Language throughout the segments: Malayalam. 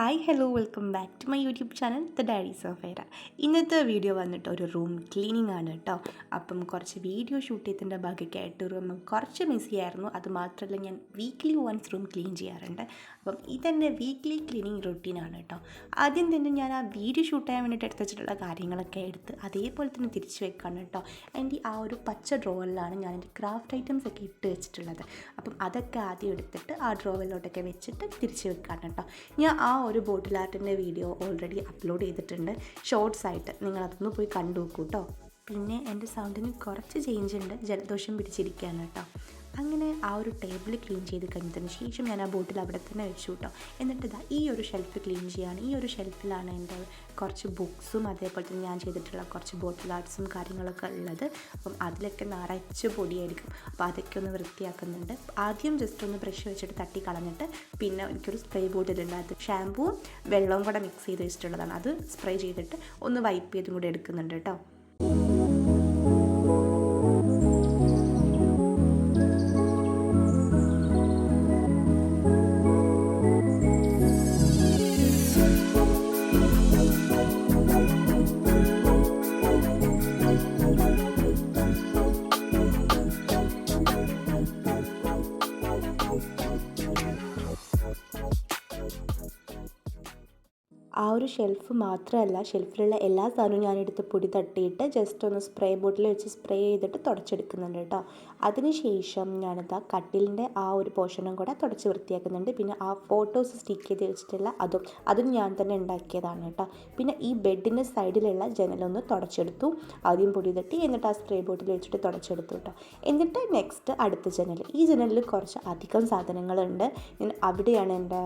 Hi hello welcome back to my YouTube channel the diaries of Era. ഇന്നത്തെ വീഡിയോ വന്നിട്ട് ഒരു റൂം ക്ലീനിങ് ആണ് കേട്ടോ. അപ്പം കുറച്ച് വീഡിയോ ഷൂട്ട് ചെയ്തതിൻ്റെ ഭാഗമായിട്ട് റൂം കുറച്ച് മിസ്സി ആയിരുന്നു. അതുമാത്രമല്ല ഞാൻ വീക്ക്ലി വൺസ് റൂം ക്ലീൻ ചെയ്യാറുണ്ട്. അപ്പം ഇതെൻ്റെ വീക്ക്ലി ക്ലീനിങ് റൊട്ടീനാണ് കേട്ടോ. ആദ്യം തന്നെ ഞാൻ ആ വീഡിയോ ഷൂട്ട് ചെയ്യാൻ വേണ്ടിയിട്ട് എടുത്ത് വെച്ചിട്ടുള്ള കാര്യങ്ങളൊക്കെ എടുത്ത് അതേപോലെ തന്നെ തിരിച്ച് വെക്കാണ് കേട്ടോ. എൻ്റെ ആ ഒരു പച്ച ഡ്രോവറിലാണ് ഞാൻ എൻ്റെ ക്രാഫ്റ്റ് ഐറ്റംസ് ഒക്കെ ഇട്ട് വെച്ചിട്ടുള്ളത്. അപ്പം അതൊക്കെ ആദ്യം എടുത്തിട്ട് ആ ഡ്രോവറിലോട്ടൊക്കെ വെച്ചിട്ട് തിരിച്ച് വെക്കാണ് കേട്ടോ. ഞാൻ ആ ഒരു ബോട്ടിൽ ആർട്ടിൻ്റെ വീഡിയോ ഓൾറെഡി അപ്ലോഡ് ചെയ്തിട്ടുണ്ട് ഷോർട്സ് ആയിട്ട്. നിങ്ങളതൊന്ന് പോയി കണ്ടു നോക്കൂ കേട്ടോ. പിന്നെ എൻ്റെ സൗണ്ടിന് കുറച്ച് ചേഞ്ച് ഉണ്ട്, ജലദോഷം പിടിച്ചിരിക്കുകയാണ് കേട്ടോ. അങ്ങനെ ആ ഒരു ടേബിൾ ക്ലീൻ ചെയ്ത് കഴിഞ്ഞതിന് ശേഷം ഞാൻ ആ ബോട്ടിൽ അവിടെ തന്നെ വെച്ചു കേട്ടോ. എന്നിട്ട് ഇതാ ഈ ഒരു ഷെൽഫ് ക്ലീൻ ചെയ്യുകയാണ്. ഈ ഒരു ഷെൽഫിലാണ് എൻ്റെ കുറച്ച് ബുക്സും അതേപോലെ തന്നെ ഞാൻ ചെയ്തിട്ടുള്ള കുറച്ച് ബോട്ടിൽ ആർട്സും കാര്യങ്ങളൊക്കെ ഉള്ളത്. അപ്പം അതിലൊക്കെ നിറച്ച് പൊടിയായിരിക്കും. അപ്പോൾ അതൊക്കെ ഒന്ന് വൃത്തിയാക്കുന്നുണ്ട്. ആദ്യം ജസ്റ്റ് ഒന്ന് ബ്രഷ് വെച്ചിട്ട് തട്ടി കളഞ്ഞിട്ട് പിന്നെ എനിക്കൊരു സ്പ്രേ ബോട്ടിലുണ്ട്. അത് ഷാമ്പൂവും വെള്ളവും കൂടെ മിക്സ് ചെയ്ത് വെച്ചിട്ടുള്ളതാണ്. അത് സ്പ്രേ ചെയ്തിട്ട് ഒന്ന് വൈപ്പ് ചെയ്തും കൂടെ എടുക്കുന്നുണ്ട് കേട്ടോ. ആ ഒരു ഷെൽഫ് മാത്രമല്ല, ഷെൽഫിലുള്ള എല്ലാ സാധനവും ഞാനെടുത്ത് പൊടി തട്ടിയിട്ട് ജസ്റ്റ് ഒന്ന് സ്പ്രേ ബോട്ടിൽ വെച്ച് സ്പ്രേ ചെയ്തിട്ട് തുടച്ചെടുക്കുന്നുണ്ട് കേട്ടോ. അതിനുശേഷം ഞാനിതാ കട്ടിലിൻ്റെ ആ ഒരു പോർഷനും കൂടെ തുടച്ച് വൃത്തിയാക്കുന്നുണ്ട്. പിന്നെ ആ ഫോട്ടോസ് സ്റ്റിക്ക് ചെയ്ത് വെച്ചിട്ടുള്ള അതും ഞാൻ തന്നെ ഉണ്ടാക്കിയതാണ് കേട്ടോ. പിന്നെ ഈ ബെഡിൻ്റെ സൈഡിലുള്ള ജനലൊന്ന് തുടച്ചെടുത്തു. ആദ്യം പൊടി തട്ടി എന്നിട്ട് ആ സ്പ്രേ ബോട്ടിൽ വെച്ചിട്ട് തുടച്ചെടുത്തു കേട്ടോ. എന്നിട്ട് നെക്സ്റ്റ് അടുത്ത ജനൽ. ഈ ജനലിൽ കുറച്ച് അധികം സാധനങ്ങളുണ്ട്. ഞാൻ അവിടെയാണ് എൻ്റെ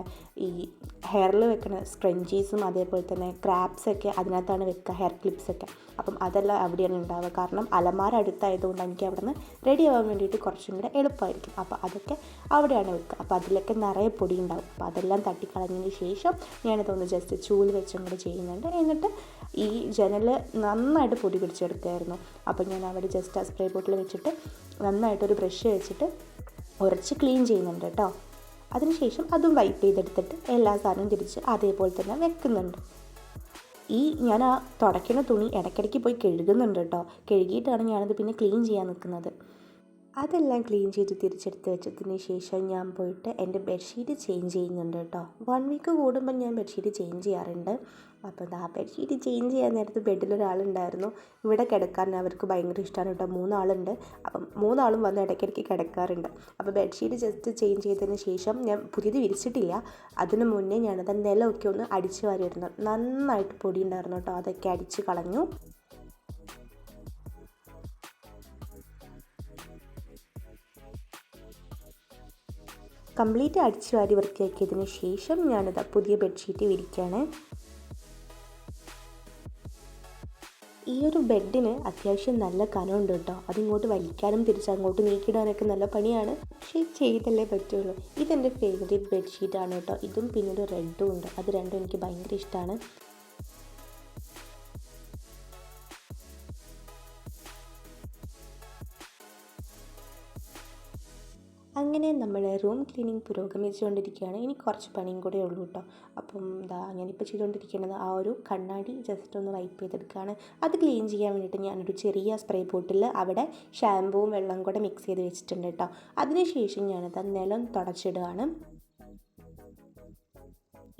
ഈ ഹെയറിൽ വെക്കുന്ന സ്ക്രഞ്ചീസും അതേപോലെ തന്നെ ക്രാപ്സൊക്കെ അതിനകത്താണ് വെക്കുക, ഹെയർ ക്ലിപ്സൊക്കെ. അപ്പം അതെല്ലാം അവിടെയാണ് ഉണ്ടാവുക. കാരണം അലമാര അടുത്തായതുകൊണ്ട് എനിക്ക് അവിടെ നിന്ന് റെഡി ആവാൻ വേണ്ടിയിട്ട് കുറച്ചും കൂടെ എളുപ്പമായിരിക്കും. അപ്പോൾ അതൊക്കെ അവിടെയാണ് വെക്കുക. അപ്പോൾ അതിലൊക്കെ നിറയെ പൊടി ഉണ്ടാവും. അപ്പോൾ അതെല്ലാം തട്ടിക്കളഞ്ഞതിന് ശേഷം ഞാനിതൊന്ന് ജസ്റ്റ് ചൂല് വെച്ചും കൂടെ ചെയ്യുന്നുണ്ട്. എന്നിട്ട് ഈ ജനൽ നന്നായിട്ട് പൊടി പിടിച്ചെടുക്കുമായിരുന്നു. അപ്പോൾ ഞാൻ അവിടെ ജസ്റ്റ് ആ സ്പ്രേ ബോട്ടിൽ വെച്ചിട്ട് നന്നായിട്ടൊരു ബ്രഷ് വെച്ചിട്ട് ഉരച്ച് ക്ലീൻ ചെയ്യുന്നുണ്ട് കേട്ടോ. അതിനുശേഷം അതും വൈപ്പ് ചെയ്തെടുത്തിട്ട് എല്ലാ സാധനവും തിരിച്ച് അതേപോലെ തന്നെ വെക്കുന്നുണ്ട്. ഞാൻ ആ തുടയ്ക്കുന്ന തുണി ഇടയ്ക്കിടയ്ക്ക് പോയി കഴുകുന്നുണ്ട് കേട്ടോ. കഴുകിയിട്ടാണ് ഞാനത് പിന്നെ ക്ലീൻ ചെയ്യാൻ നിൽക്കുന്നത്. അതെല്ലാം ക്ലീൻ ചെയ്ത് തിരിച്ചെടുത്ത് വെച്ചതിന് ശേഷം ഞാൻ പോയിട്ട് എൻ്റെ ബെഡ്ഷീറ്റ് ചേഞ്ച് ചെയ്യുന്നുണ്ട് കേട്ടോ. 1 വീക്ക് കൂടുമ്പോൾ ഞാൻ ബെഡ്ഷീറ്റ് ചേഞ്ച് ചെയ്യാറുണ്ട്. അപ്പോൾ ആ ബെഡ്ഷീറ്റ് ചേഞ്ച് ചെയ്യാൻ നേരത്ത് ബെഡിലൊരാളുണ്ടായിരുന്നു. ഇവിടെ കിടക്കാൻ അവർക്ക് ഭയങ്കര ഇഷ്ടമാണ് കേട്ടോ. 3 ആളുണ്ട്. അപ്പം 3 ആളും വന്ന് ഇടയ്ക്കിടയ്ക്ക് കിടക്കാറുണ്ട്. അപ്പോൾ ബെഡ്ഷീറ്റ് ജസ്റ്റ് ചേഞ്ച് ചെയ്തതിന് ശേഷം ഞാൻ പുതിയത് വിരിച്ചിട്ടില്ല. അതിന് മുന്നേ ഞാനത് നിലമൊക്കെ ഒന്ന് അടിച്ച് വാരിയിരുന്നു. നന്നായിട്ട് പൊടി ഉണ്ടായിരുന്നു കേട്ടോ. അതൊക്കെ അടിച്ച് കളഞ്ഞു. കംപ്ലീറ്റ് അടിച്ചു വാരി വൃത്തിയാക്കിയതിന് ശേഷം ഞാനിതാ പുതിയ ബെഡ്ഷീറ്റ് വിരിക്കുകയാണ്. ഈ ഒരു ബെഡിന് അത്യാവശ്യം നല്ല കനമുണ്ട് കേട്ടോ. അതിങ്ങോട്ട് വലിക്കാനും തിരിച്ചങ്ങോട്ട് നീക്കിയിടാനൊക്കെ നല്ല പണിയാണ്. പക്ഷേ ചെയ്തല്ലേ പറ്റുള്ളൂ. ഇതെൻ്റെ ഫേവറേറ്റ് ബെഡ്ഷീറ്റാണ് കേട്ടോ. ഇതും പിന്നീട് റെഡും ഉണ്ട്. അത് രണ്ടും എനിക്ക് ഭയങ്കര ഇഷ്ടമാണ്. അങ്ങനെ നമ്മൾ റൂം ക്ലീനിങ് പുരോഗമിച്ചുകൊണ്ടിരിക്കുകയാണ്. ഇനി കുറച്ച് പണിയും കൂടെ ഉള്ളൂ കേട്ടോ. അപ്പം ഞാനിപ്പോൾ ചെയ്തുകൊണ്ടിരിക്കുന്നത് ആ ഒരു കണ്ണാടി ജസ്റ്റ് ഒന്ന് വൈപ്പ് ചെയ്തെടുക്കുകയാണ്. അത് ക്ലീൻ ചെയ്യാൻ വേണ്ടിയിട്ട് ഞാനൊരു ചെറിയ സ്പ്രേ ബോട്ടിൽ അവിടെ ഷാമ്പൂവും വെള്ളം കൂടെ മിക്സ് ചെയ്ത് വെച്ചിട്ടുണ്ട് കേട്ടോ. അതിനുശേഷം ഞാനത് നിലം തുടച്ചിടുകയാണ്.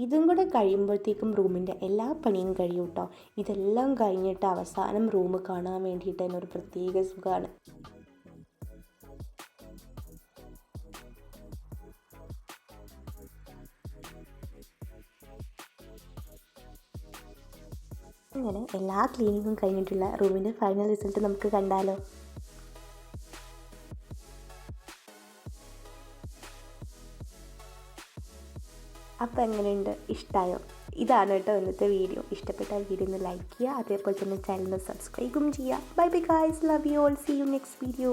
ഇതും കൂടെ കഴിയുമ്പോഴത്തേക്കും റൂമിൻ്റെ എല്ലാ പണിയും കഴിയും കേട്ടോ. ഇതെല്ലാം കഴിഞ്ഞിട്ട് അവസാനം റൂം കാണാൻ വേണ്ടിയിട്ട് തന്നെ ഒരു പ്രത്യേക സുഖമാണ്. അങ്ങനെ എല്ലാ ക്ലീനിങ്ങും കഴിഞ്ഞിട്ടുള്ള റൂമിൻ്റെ ഫൈനൽ റിസൾട്ട് നമുക്ക് കണ്ടാലോ. അപ്പോൾ എങ്ങനെയുണ്ട്, ഇഷ്ടമായോ? ഇതാണ് കേട്ടോ ഇന്നത്തെ വീഡിയോ. ഇഷ്ടപ്പെട്ടാൽ വീഡിയോ ഒന്ന് ലൈക്ക് ചെയ്യുക, അതേപോലെ തന്നെ ചാനൽ സബ്സ്ക്രൈബും ചെയ്യുക. Bye bye guys, love you all, see you next video.